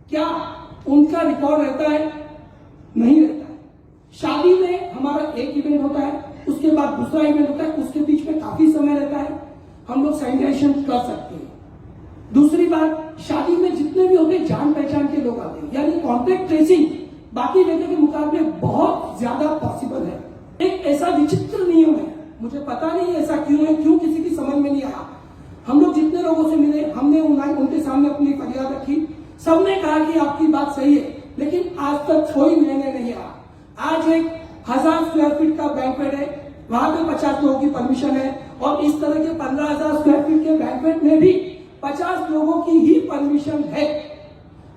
क्या उनका रिकॉर्ड रहता है? नहीं रहता है। शादी में हमारा एक इवेंट होता है, उसके बाद दूसरा इवेंट होता है, उसके बीच में काफी समय रहता है, हम लोग सैनिटाइजेशन कर सकते हैं। दूसरी बात, शादी में जितने भी होते हैं जान पहचान के लोग आते हैं, यानी कॉन्टैक्ट ट्रेसिंग बाकी जगह के मुकाबले बहुत ज्यादा पॉसिबल है। एक ऐसा विचित्र नियम है, मुझे पता नहीं ऐसा क्यों है, क्यों किसी की समझ में नहीं आया। हम लोग जितने लोगों से मिले, हमने उनके सामने अपनी फरियाद रखी, सबने कहा कि आपकी बात सही है, लेकिन आज तक कोई निर्णय नहीं आया। आज एक 1000 स्क्वायर फीट का बैंक्वेट है, वहां पे 50 लोगों की परमिशन है, और इस तरह के 15,000 स्क्वायर फीट के बैंक्वेट में भी 50 लोगों की ही परमिशन है।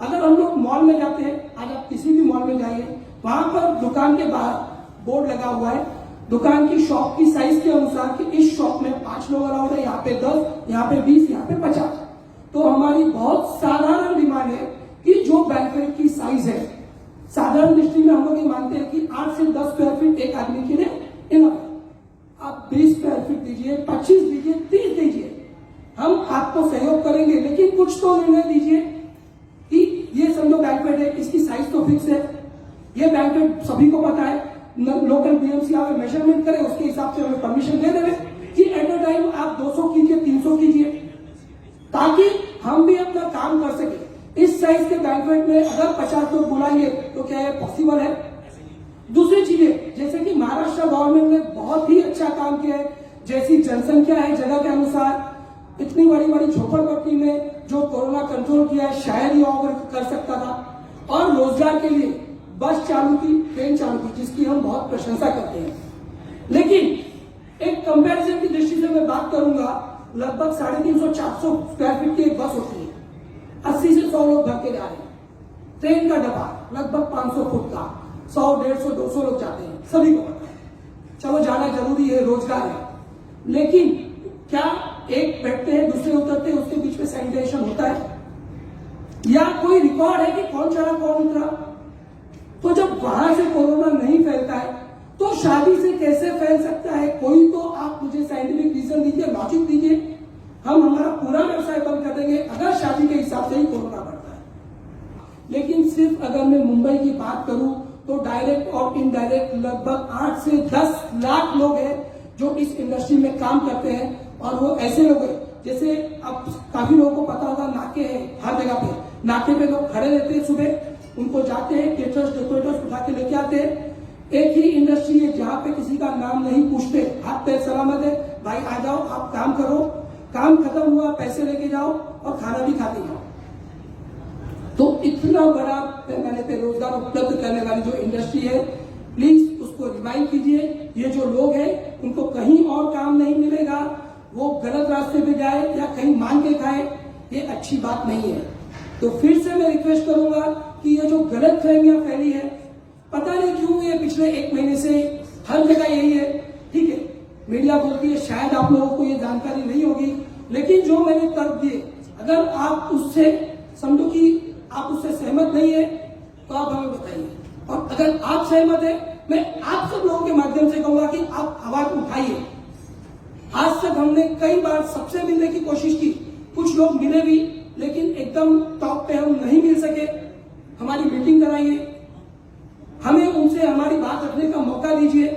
अगर हम लोग मॉल में जाते हैं, आज आप किसी भी मॉल में जाइए, वहां पर दुकान के बाहर बोर्ड लगा हुआ है, दुकान की शॉप की साइज के अनुसार कि इस शॉप में 5 लोग अलाउड है, यहाँ पे 10, यहाँ पे 20, यहाँ पे 50। तो हमारी बहुत साधारण डिमांड है कि जो बैंक्वेट की साइज है, साधारण दृष्टि में हम लोग ये मानते हैं कि 8 से 10 स्क्वायर फीट एक आदमी के लिए इनफ है। आप 20 स्क्वायर फीट दीजिए, 25 दीजिए, 30 दीजिए, हम आपको सहयोग करेंगे, लेकिन कुछ तो निर्णय दीजिए कि ये समझो बैंक्वेट है, इसकी साइज तो फिक्स है, ये बैंक्वेट सभी को पता है, लोकल बीएमसी आगे मेजरमेंट करे, उसके हिसाब से हमें परमिशन दे देवे कि एट अ टाइम आप 200 कीजिए, 300 कीजिए, ताकि हम भी अपना काम कर सके। इस साइज के बैंक्वेट में अगर 50 लोग बुलाएंगे तो क्या ये पॉसिबल है? दूसरी चीजें, जैसे कि महाराष्ट्र गवर्नमेंट ने बहुत ही अच्छा काम किया है, जैसी जनसंख्या है जगह के अनुसार, इतनी बड़ी बड़ी झोपड़पट्टी में जो कोरोना कंट्रोल किया है, शायद ही और कर सकता था। और रोजगार के लिए बस चालू की, ट्रेन चालू की, जिसकी हम बहुत प्रशंसा करते हैं। लेकिन एक कंपैरिजन की दृष्टि से मैं बात करूंगा, लगभग 350-400 स्क्वायर फीट की एक बस होती है, 80 से 100 लोग भर के जा रहे हैं। ट्रेन का डब्बा लगभग 500 फुट का, 100, 150, 200 लोग जाते हैं, सभी को पता है। चलो जाना जरूरी है, रोजगार है, लेकिन क्या एक बैठते हैं दूसरे उतरते हैं, उसके बीच में सैनिटाइजेशन होता है? या कोई रिकॉर्ड है कि कौन चढ़ा कौन उतरा? तो जब वहां से कोरोना नहीं फैलता है तो शादी से कैसे फैल सकता है? कोई तो आप मुझे साइंटिफिक रीजन दीजिए, लॉजिक दीजिए। हम हमारा पूरा व्यवसाय बंद कर देंगे अगर शादी के हिसाब से ही कोरोना बढ़ता है। लेकिन सिर्फ अगर मैं मुंबई की बात करूं तो डायरेक्ट और इनडायरेक्ट लगभग 8 से 10 लाख लोग हैं जो इस इंडस्ट्री में काम करते हैं। और वो ऐसे लोग हैं, जैसे अब काफी लोगों को पता होगा, नाके हैं हर जगह पे, नाके पे लोग खड़े रहते हैं, सुबह उनको जाते हैं केटर्स डेकोरेटर्स उठा के लेके आते हैं। एक ही इंडस्ट्री है जहां पे किसी का नाम नहीं पूछते, हाथ पैर सलामत है, भाई आ जाओ, आप काम करो, काम खत्म हुआ पैसे लेके जाओ और खाना भी खाते जाओ। तो इतना बड़ा पैमाने पे रोजगार उपलब्ध करने वाली जो इंडस्ट्री है, प्लीज उसको रिवाइव कीजिए। ये जो लोग हैं उनको कहीं और काम नहीं मिलेगा, वो गलत रास्ते पे जाए या कहीं मांग के खाए, ये अच्छी बात नहीं है। तो फिर से मैं रिक्वेस्ट करूंगा कि ये जो गलत फहमियां फैली है, पता नहीं क्यों ये पिछले 1 महीने से हर जगह यही है, ठीक है, मीडिया बोलती है, शायद आप लोगों को ये जानकारी नहीं होगी, लेकिन जो मैंने तर्क दिए, अगर आप उससे समझो कि आप उससे सहमत नहीं है तो आप हमें बताइए, और अगर आप सहमत है, मैं आप सब लोगों के माध्यम से कहूंगा कि आप आवाज उठाइए। आज तक हमने कई बार सबसे मिलने की कोशिश की, कुछ लोग मिले भी, लेकिन एकदम टॉप पे हम नहीं मिल सके। हमारी मीटिंग कराइए, हमें उनसे हमारी बात रखने का मौका दीजिए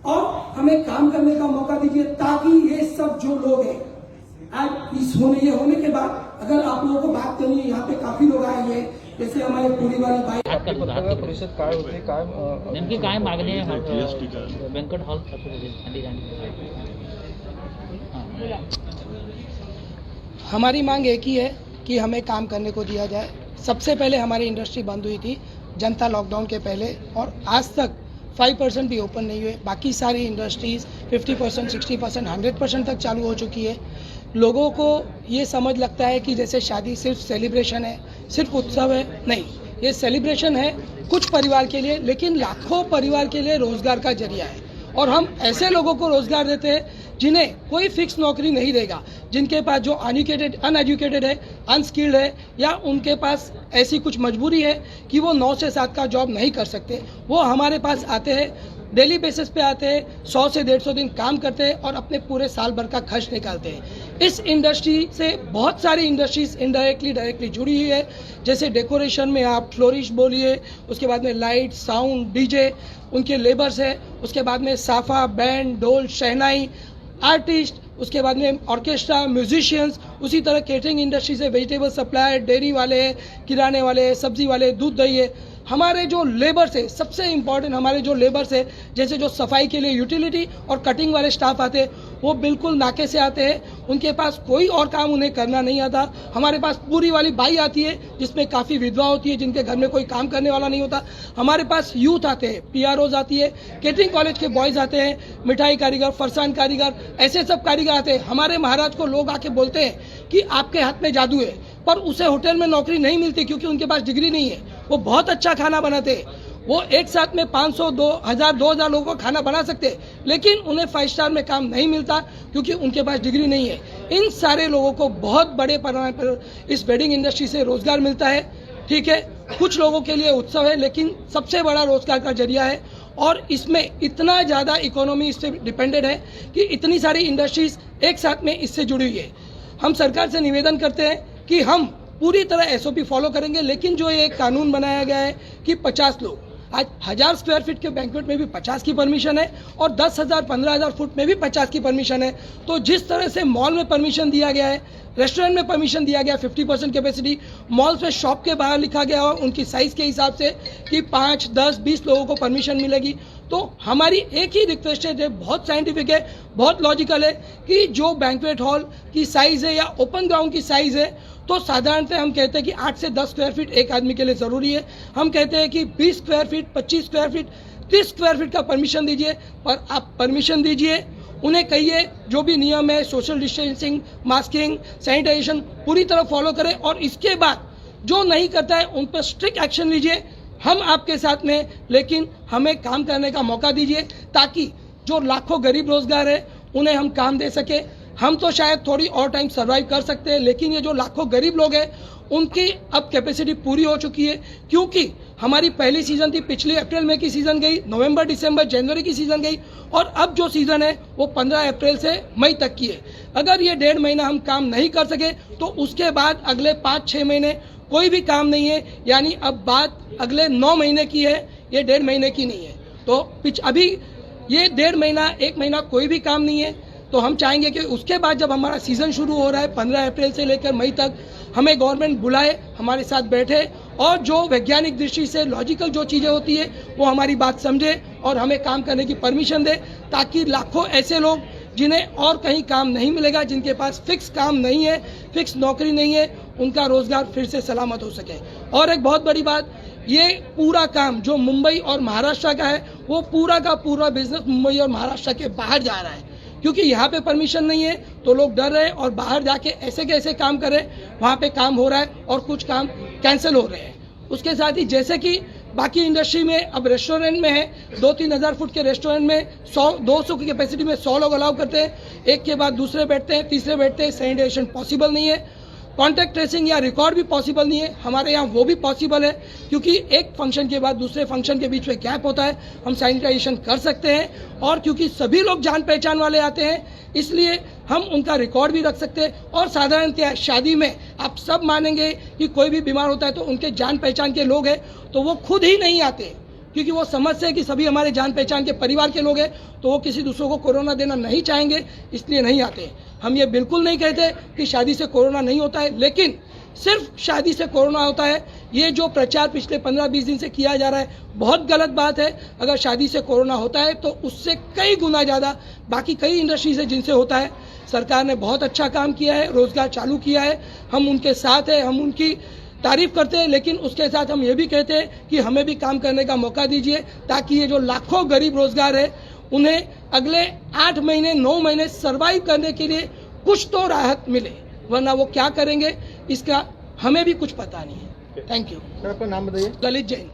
और हमें काम करने का मौका दीजिए, ताकि ये सब जो लोग हैं आज इस होने के बाद अगर आप लोगों को बात करनी है, यहाँ पे काफी लोग आए हुए, जैसे हमारे पूरी वाली बाई परिषद काय होते, काय नेमकी काय मागणी आहे बँकेट हॉल हमारी मांग एक ही है कि हमें काम करने को दिया जाए। सबसे पहले हमारी इंडस्ट्री बंद हुई थी जनता लॉकडाउन के पहले, और आज तक 5% भी ओपन नहीं हुए। बाकी सारी इंडस्ट्रीज 50%, 60%, 100% तक चालू हो चुकी है। लोगों को ये समझ लगता है कि जैसे शादी सिर्फ सेलिब्रेशन है, सिर्फ उत्सव है, नहीं, ये सेलिब्रेशन है कुछ परिवार के लिए, लेकिन लाखों परिवार के लिए रोजगार का जरिया है। और हम ऐसे लोगों को रोजगार देते हैं जिन्हें कोई फिक्स नौकरी नहीं देगा, जिनके पास जो अनएजुकेटेड है, अनस्किल्ड है, या उनके पास ऐसी कुछ मजबूरी है कि वो 9 से 7 का जॉब नहीं कर सकते, वो हमारे पास आते हैं, डेली बेसिस पे आते हैं, 100 से 150 दिन काम करते हैं और अपने पूरे साल भर का खर्च निकालते हैं। इस इंडस्ट्री से बहुत सारी इंडस्ट्रीज इनडायरेक्टली डायरेक्टली जुड़ी हुई है। जैसे डेकोरेशन में आप फ्लोरिश बोलिए, उसके बाद में लाइट, साउंड, डीजे, उनके लेबर्स है, उसके बाद में साफा, बैंड, ढोल, शहनाई, आर्टिस्ट, उसके बाद में ऑर्केस्ट्रा, म्यूजिशियंस, उसी तरह केटरिंग इंडस्ट्री से वेजिटेबल सप्लायर, डेयरी वाले हैं, किराने वाले हैं, सब्जी वाले, दूध दही है। हमारे जो लेबर्स है, सबसे इम्पॉर्टेंट हमारे जो लेबर्स है, जैसे जो सफाई के लिए यूटिलिटी और कटिंग वाले स्टाफ आते हैं, वो बिल्कुल नाके से आते हैं, उनके पास कोई और काम उन्हें करना नहीं आता। हमारे पास पूरी वाली बाई आती है जिसमें काफ़ी विधवा होती है, जिनके घर में कोई काम करने वाला नहीं होता। हमारे पास यूथ आते हैं, PROs आती है, केटरिंग कॉलेज के बॉयज़ आते हैं, मिठाई कारीगर, फरसान कारीगर, ऐसे सब कारीगर आते हैं। हमारे महाराज को लोग आके बोलते हैं कि आपके हाथ में जादू है, पर उसे होटल में नौकरी नहीं मिलती क्योंकि उनके पास डिग्री नहीं है। वो बहुत अच्छा खाना बनाते हैं, वो एक साथ में 500, 2000 लोगों को खाना बना सकते हैं, लेकिन उन्हें 5 स्टार में काम नहीं मिलता क्योंकि उनके पास डिग्री नहीं है। इन सारे लोगों को बहुत बड़े पैमाने पर इस वेडिंग इंडस्ट्री से रोजगार मिलता है। ठीक है, कुछ लोगों के लिए उत्सव है, लेकिन सबसे बड़ा रोजगार का जरिया है। और इसमें इतना ज़्यादा इकोनॉमी इससे डिपेंडेड है कि इतनी सारी इंडस्ट्रीज एक साथ में इससे जुड़ी हुई है। हम सरकार से निवेदन करते हैं कि हम पूरी तरह SOP फॉलो करेंगे, लेकिन जो ये कानून बनाया गया है कि 50 लोग, आज 1000 स्क्वायर फीट के बैंक्वेट में भी 50 की परमिशन है और 10,000 15,000 फुट में भी 50 की परमिशन है। तो जिस तरह से मॉल में परमिशन दिया गया है, रेस्टोरेंट में परमिशन दिया गया 50% कैपेसिटी, मॉल पे शॉप के बाहर लिखा गया और उनकी साइज के हिसाब से कि 5, 10, 20 लोगों को परमिशन मिलेगी। तो हमारी एक ही रिक्वेस्ट है, बहुत साइंटिफिक है, बहुत लॉजिकल है, कि जो बैंक्वेट हॉल की साइज है या ओपन ग्राउंड की साइज है, तो साधारणतः हम कहते हैं कि 8 से 10 स्क्वायर फीट एक आदमी के लिए ज़रूरी है। हम कहते हैं कि 20 square feet, 25 square feet, 30 square feet का परमिशन दीजिए, पर आप परमिशन दीजिए, उन्हें कहिए जो भी नियम है, सोशल डिस्टेंसिंग, मास्किंग, सैनिटाइजेशन पूरी तरह फॉलो करें, और इसके बाद जो नहीं करता है उन पर स्ट्रिक्ट एक्शन लीजिए। हम आपके साथ में, लेकिन हमें काम करने का मौका दीजिए, ताकि जो लाखों गरीब रोजगार है उन्हें हम काम दे सके। हम तो शायद थोड़ी और टाइम सर्वाइव कर सकते हैं, लेकिन ये जो लाखों गरीब लोग हैं उनकी अब कैपेसिटी पूरी हो चुकी है, क्योंकि हमारी पहली सीजन थी, पिछली अप्रैल मई की सीजन गई, नवंबर, दिसंबर, जनवरी की सीजन गई, और अब जो सीजन है वो 15 अप्रैल से मई तक की है। अगर ये 1.5 महीना हम काम नहीं कर सके तो उसके बाद अगले 5-6 महीने कोई भी काम नहीं है, यानी अब बात अगले 9 महीने की है, ये 1.5 महीने की नहीं है। तो अभी ये 1.5 महीना, 1 महीना कोई भी काम नहीं है। तो हम चाहेंगे कि उसके बाद जब हमारा सीजन शुरू हो रहा है 15 अप्रैल से लेकर मई तक, हमें गवर्नमेंट बुलाए, हमारे साथ बैठे, और जो वैज्ञानिक दृष्टि से लॉजिकल जो चीज़ें होती है वो हमारी बात समझे और हमें काम करने की परमिशन दे, ताकि लाखों ऐसे लोग जिन्हें और कहीं काम नहीं मिलेगा, जिनके पास फिक्स काम नहीं है, फिक्स नौकरी नहीं है, उनका रोजगार फिर से सलामत हो सके। और एक बहुत बड़ी बात, ये पूरा काम जो मुंबई और महाराष्ट्र का है, वो पूरा का पूरा बिजनेस मुंबई और महाराष्ट्र के बाहर जा रहा है, क्योंकि यहाँ पे परमिशन नहीं है तो लोग डर रहे हैं और बाहर जाके ऐसे कैसे काम करें, वहाँ पे काम हो रहा है और कुछ काम कैंसिल हो रहे हैं। उसके साथ ही जैसे कि बाकी इंडस्ट्री में अब रेस्टोरेंट में है, 2-3 हज़ार फुट के रेस्टोरेंट में 100-200 की कैपेसिटी में 100 लोग अलाउ करते हैं, एक के बाद दूसरे बैठते हैं, तीसरे बैठते हैं, सैनिटाइजेशन पॉसिबल नहीं है, कॉन्टैक्ट ट्रेसिंग या रिकॉर्ड भी पॉसिबल नहीं है। हमारे यहाँ वो भी पॉसिबल है, क्योंकि एक फंक्शन के बाद दूसरे फंक्शन के बीच में गैप होता है, हम सैनिटाइजेशन कर सकते हैं, और क्योंकि सभी लोग जान पहचान वाले आते हैं, इसलिए हम उनका रिकॉर्ड भी रख सकते हैं। और साधारणतः शादी में आप सब मानेंगे कि कोई भी बीमार होता है तो उनके जान पहचान के लोग हैं, तो वो खुद ही नहीं आते, क्योंकि वो समझते हैं कि सभी हमारे जान पहचान के परिवार के लोग हैं, तो वो किसी दूसरों को कोरोना देना नहीं चाहेंगे, इसलिए नहीं आते। हम ये बिल्कुल नहीं कहते कि शादी से कोरोना नहीं होता है, लेकिन सिर्फ शादी से कोरोना होता है, ये जो प्रचार पिछले 15-20 दिन से किया जा रहा है, बहुत गलत बात है। अगर शादी से कोरोना होता है तो उससे कई गुना ज़्यादा बाकी कई इंडस्ट्रीज है जिनसे होता है। सरकार ने बहुत अच्छा काम किया है, रोजगार चालू किया है, हम उनके साथ हैं, हम उनकी तारीफ करते हैं, लेकिन उसके साथ हम ये भी कहते हैं कि हमें भी काम करने का मौका दीजिए, ताकि ये जो लाखों गरीब रोजगार है उन्हें अगले 8 महीने 9 महीने सर्वाइव करने के लिए कुछ तो राहत मिले, वरना वो क्या करेंगे इसका हमें भी कुछ पता नहीं है। Thank you. सर, आपका नाम बताइए। ललित जैन।